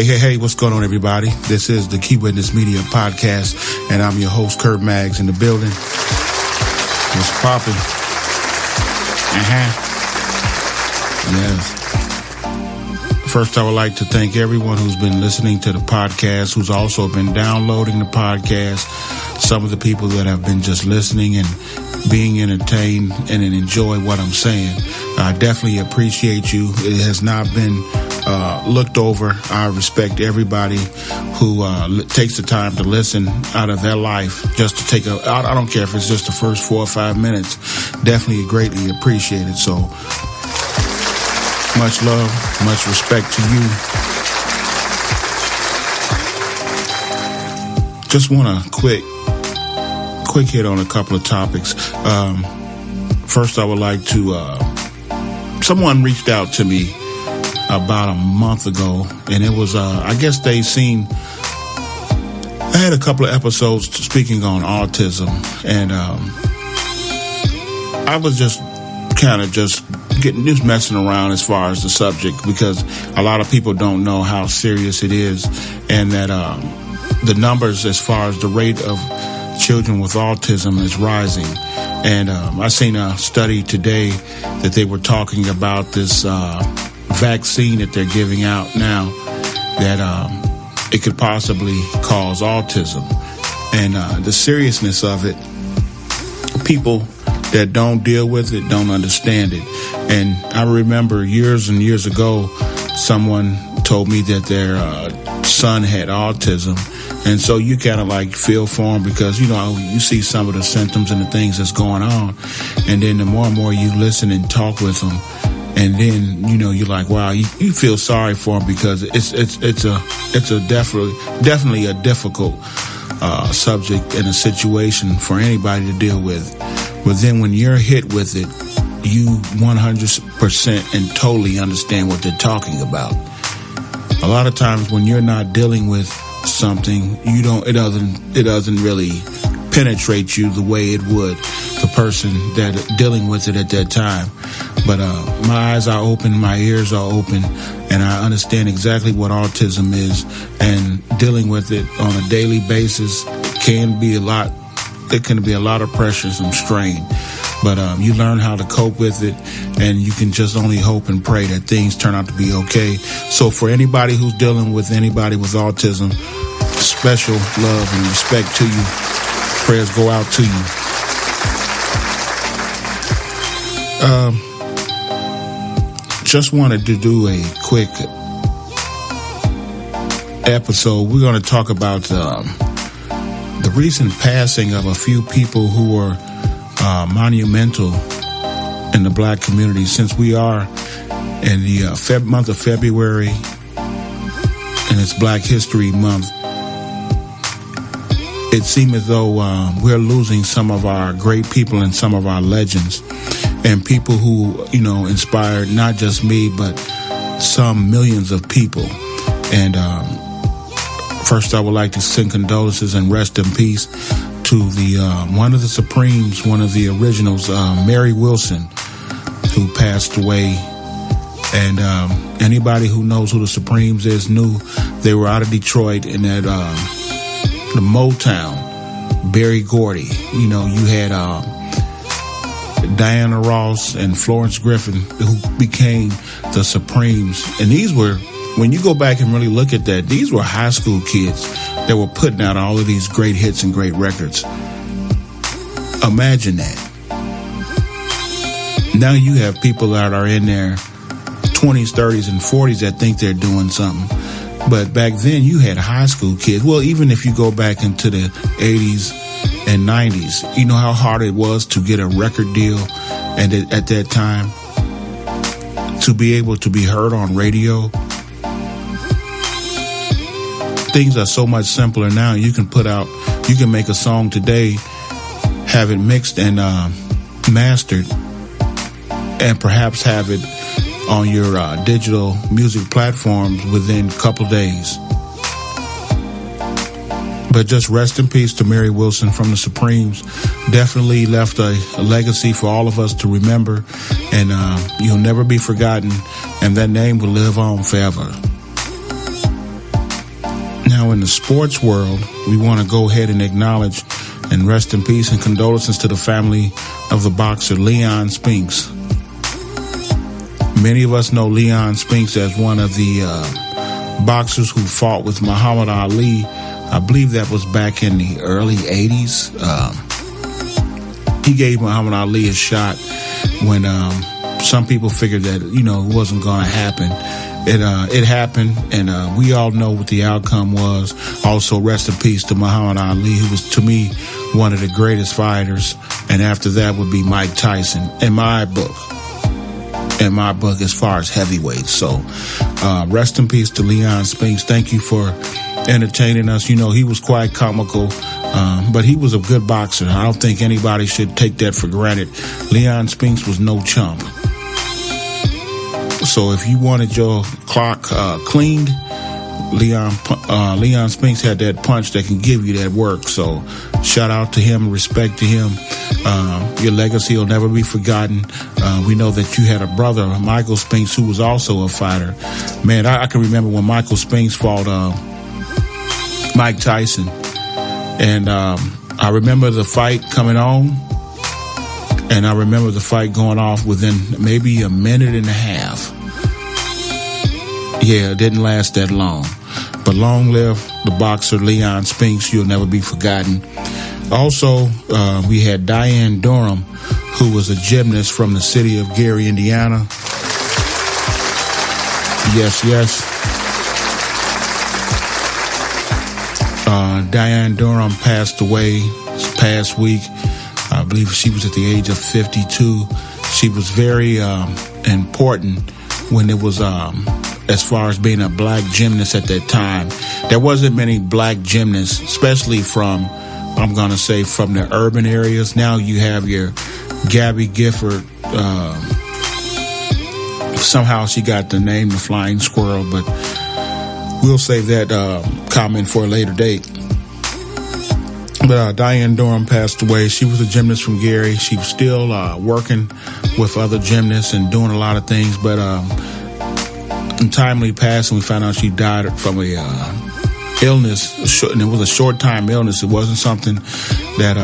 Hey, what's going on, everybody? This is the Key Witness Media Podcast, and I'm your host, Kurt Maggs, in the building. What's poppin'? Yes. First, I would like to thank everyone who's been listening to the podcast, who's also been downloading the podcast, some of the people that have been just listening and being entertained and enjoy what I'm saying. I definitely appreciate you. It has not been looked over. I respect everybody who takes the time to listen out of their life just to take I don't care if it's just the first 4 or 5 minutes. Definitely greatly appreciate it. So much love, much respect to you. Just want a quick hit on a couple of topics. First, I would like to, someone reached out to me about a month ago, and it was, I guess they seen, I had a couple of episodes speaking on autism, and I was just kind of just messing around as far as the subject, because a lot of people don't know how serious it is, and that the numbers as far as the rate of children with autism is rising. And I seen a study today that they were talking about this vaccine that they're giving out now, that it could possibly cause autism. And the seriousness of it, people that don't deal with it don't understand it. And I remember years and years ago, someone told me that their son had autism. And so you kind of like feel for them, because, you know, you see some of the symptoms and the things that's going on. And then the more and more you listen and talk with them, and then, you know, you're like, wow, you feel sorry for them, because it's a definitely a difficult subject and a situation for anybody to deal with. But then when you're hit with it, you 100% and totally understand what they're talking about. A lot of times when you're not dealing with something, it doesn't really penetrate you the way it would the person that dealing with it at that time. But my eyes are open, my ears are open, and I understand exactly what autism is, and dealing with it on a daily basis can be a lot. It can be a lot of pressure, some strain. But you learn how to cope with it, and you can just only hope and pray that things turn out to be okay. So for anybody who's dealing with anybody with autism, special love and respect to you. Prayers go out to you. Just wanted to do a quick episode. We're going to talk about the recent passing of a few people who were monumental in the black community. Since we are in the month of February, and it's Black History Month, it seems as though we're losing some of our great people and some of our legends, and people who, you know, inspired not just me, but some millions of people. And first, I would like to send condolences and rest in peace to the one of the Supremes, one of the originals, Mary Wilson, who passed away. And anybody who knows who the Supremes is knew they were out of Detroit, and that the Motown, Berry Gordy. You know, you had Diana Ross and Florence Griffin, who became the Supremes. And these were, when you go back and really look at that, these were high school kids that were putting out all of these great hits and great records. Imagine that. Now you have people that are in their 20s, 30s, and 40s that think they're doing something. But back then you had high school kids. Well, even if you go back into the 80s and 90s, you know how hard it was to get a record deal, and at that time to be able to be heard on radio. Things are so much simpler now. You can make a song today, have it mixed and mastered, and perhaps have it on your digital music platforms within a couple days. But just rest in peace to Mary Wilson from the Supremes. Definitely left a legacy for all of us to remember, and you'll never be forgotten, and that name will live on forever. Now, in the sports world, we want to go ahead and acknowledge and rest in peace and condolences to the family of the boxer Leon Spinks. Many of us know Leon Spinks as one of the boxers who fought with Muhammad Ali. I believe that was back in the early 80s. He gave Muhammad Ali a shot when some people figured that, it wasn't going to happen. It happened, and we all know what the outcome was. Also, rest in peace to Muhammad Ali, who was, to me, one of the greatest fighters. And after that would be Mike Tyson, in my book, as far as heavyweight. So, rest in peace to Leon Spinks. Thank you for entertaining us. He was quite comical, but he was a good boxer. I don't think anybody should take that for granted. Leon Spinks was no chump. So if you wanted your clock cleaned, Leon Spinks had that punch that can give you that work. So shout out to him, respect to him. Your legacy will never be forgotten. We know that you had a brother, Michael Spinks, who was also a fighter. Man, I can remember when Michael Spinks fought Mike Tyson. And I remember the fight coming on. And I remember the fight going off within maybe a minute and a half. Yeah, it didn't last that long. But long live the boxer Leon Spinks. You'll never be forgotten. Also, we had Diane Durham, who was a gymnast from the city of Gary, Indiana. Yes. Diane Durham passed away this past week. I believe she was at the age of 52. She was very important when it was as far as being a black gymnast at that time. There wasn't many black gymnasts, especially from the urban areas. Now you have your Gabby Gifford. Somehow she got the name the Flying Squirrel, but we'll save that comment for a later date. But Diane Durham passed away. She was a gymnast from Gary. She was still working with other gymnasts and doing a lot of things. But in timely passing, we found out she died from a illness, and it was a short-time illness. It wasn't something that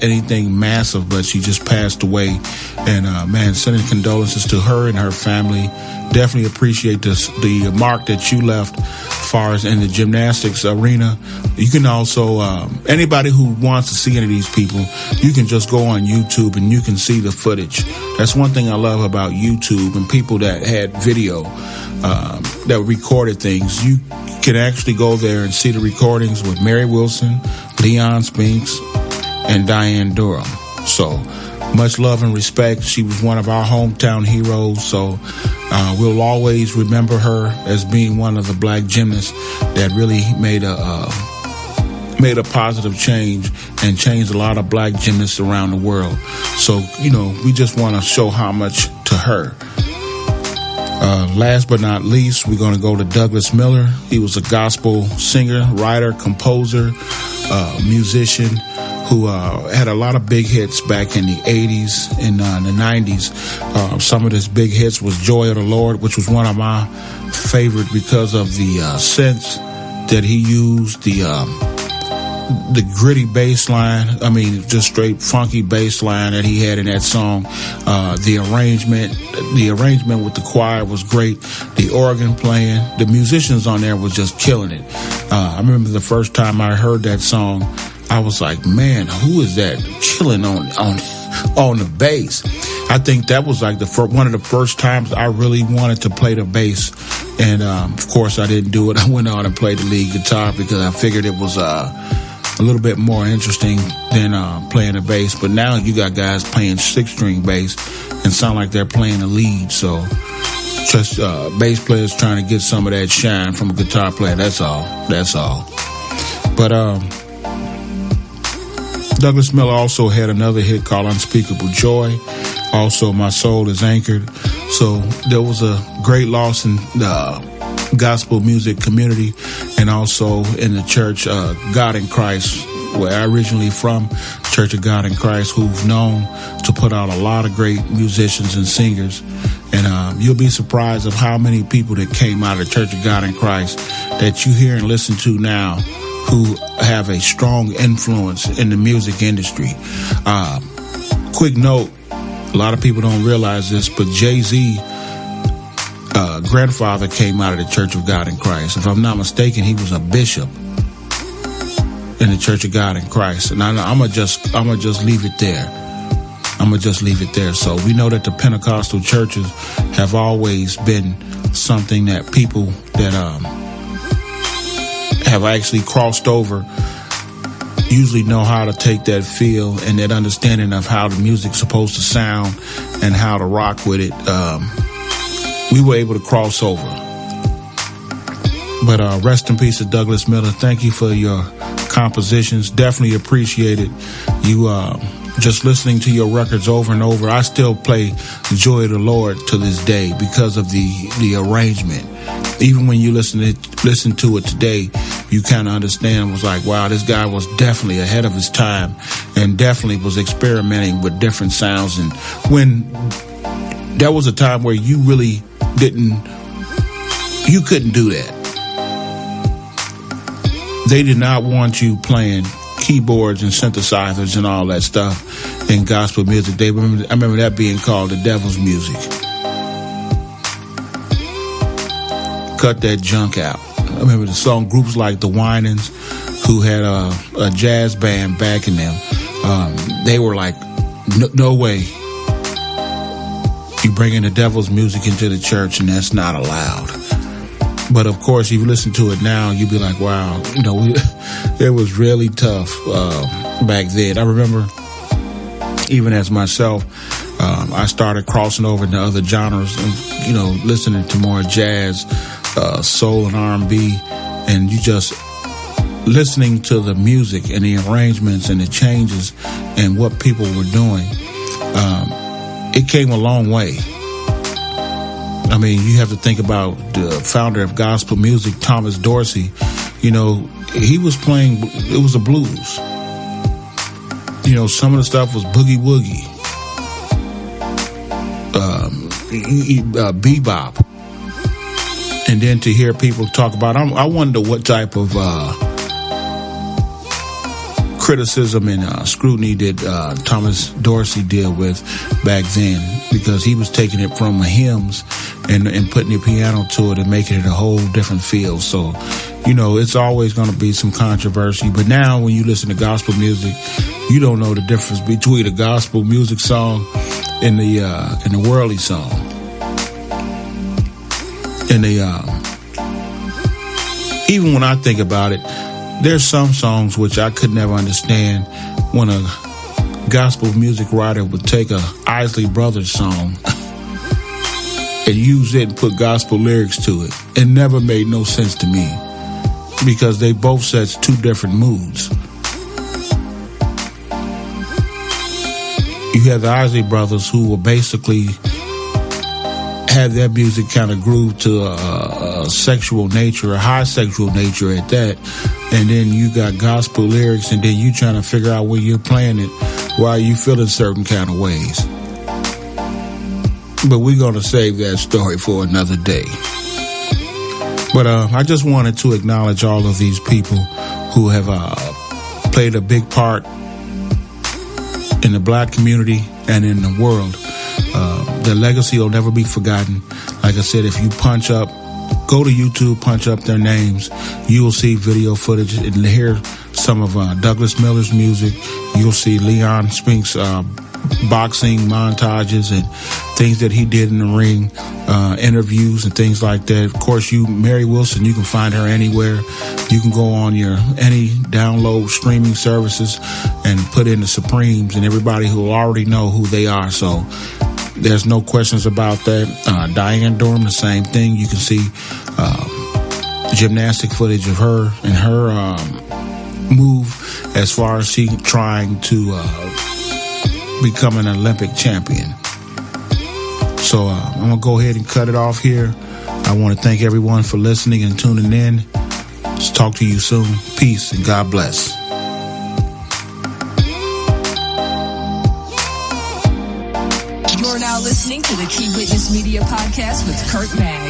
anything massive, but she just passed away. And man, sending condolences to her and her family. Definitely appreciate the mark that you left as far as in the gymnastics arena. You can also, anybody who wants to see any of these people, you can just go on YouTube and you can see the footage. That's one thing I love about YouTube and people that had video, that recorded things. You can actually go there and see the recordings with Mary Wilson, Leon Spinks, and Diane Durham. So much love and respect. She was one of our hometown heroes. So we'll always remember her as being one of the black gymnasts that really made a positive change and changed a lot of black gymnasts around the world. So, we just want to show how much to her. Last but not least, we're going to go to Douglas Miller. He was a gospel singer, writer, composer, musician who had a lot of big hits back in the 80s and the 90s. Some of his big hits was Joy of the Lord, which was one of my favorite because of the synths that he used, the gritty bass line. I mean, just straight funky bass line that he had in that song. The arrangement with the choir was great. The organ playing, the musicians on there was just killing it. I remember the first time I heard that song, I was like, man, who is that killing on the bass? I think that was like one of the first times I really wanted to play the bass. And of course, I didn't do it. I went on and played the lead guitar because I figured it was a little bit more interesting than playing the bass. But now you got guys playing 6-string bass and sound like they're playing the lead. So just bass players trying to get some of that shine from a guitar player. That's all. But Douglas Miller also had another hit called Unspeakable Joy. Also, My Soul is Anchored. So there was a great loss in the gospel music community and also in the church, God in Christ, where I originally from. Church of God in Christ, who've known to put out a lot of great musicians and singers. And you'll be surprised of how many people that came out of the Church of God in Christ that you hear and listen to now who have a strong influence in the music industry. Quick note, a lot of people don't realize this, but Jay-Z grandfather came out of the Church of God in Christ. If I'm not mistaken, he was a bishop in the Church of God in Christ. And I'm gonna just leave it there. So we know that the Pentecostal churches have always been something that people that have actually crossed over usually know how to take that feel and that understanding of how the music's supposed to sound and how to rock with it. We were able to cross over. But rest in peace to Douglas Miller. Thank you for your compositions. Definitely appreciate it. You just listening to your records over and over. I still play The Joy of the Lord to this day because of the arrangement. Even when you listen to it today, you kind of understand. Was like, wow, this guy was definitely ahead of his time and definitely was experimenting with different sounds. And when there was a time where you really you couldn't do that. They did not want you playing keyboards and synthesizers and all that stuff in gospel music. I remember that being called the devil's music. Cut that junk out. I remember the song groups like the Winans, who had a jazz band backing them. They were like, no way. You bringing the devil's music into the church, and that's not allowed. But of course, if you listen to it now, you'd be like, wow, it was really tough back then. I remember, even as myself, I started crossing over into other genres and, listening to more jazz, soul and R&B, and you just listening to the music and the arrangements and the changes and what people were doing. It came a long way. I mean, you have to think about the founder of gospel music, Thomas Dorsey. He was playing, it was a blues. Some of the stuff was boogie woogie, bebop. And then to hear people talk about, I wonder what type of criticism and scrutiny did Thomas Dorsey deal with back then, because he was taking it from hymns and putting the piano to it and making it a whole different feel. So, it's always going to be some controversy. But now when you listen to gospel music, you don't know the difference between a gospel music song and the worldly song. And even when I think about it, there's some songs which I could never understand when a gospel music writer would take a Isley Brothers song and use it and put gospel lyrics to it. It never made no sense to me, because they both set two different moods. You have the Isley Brothers, who were basically had their music kind of grooved to a sexual nature, a high sexual nature at that. And then you got gospel lyrics, and then you trying to figure out when you're playing it, why you feeling certain kind of ways. But we're going to save that story for another day. But I just wanted to acknowledge all of these people who have played a big part in the black community and in the world. Their legacy will never be forgotten. Like I said, if you go to YouTube, punch up their names, you will see video footage and hear some of Douglas Miller's music. You'll see Leon Spinks boxing montages and things that he did in the ring, interviews and things like that. Of course, Mary Wilson, you can find her anywhere. You can go on any download streaming services and put in the Supremes, and everybody who already know who they are. So there's no questions about that. Diane Durham, the same thing. You can see gymnastic footage of her and her move as far as she trying to become an Olympic champion. So I'm going to go ahead and cut it off here. I want to thank everyone for listening and tuning in. Let's talk to you soon. Peace and God bless. You're now listening to the Key Witness Media Podcast with Kurt Mack.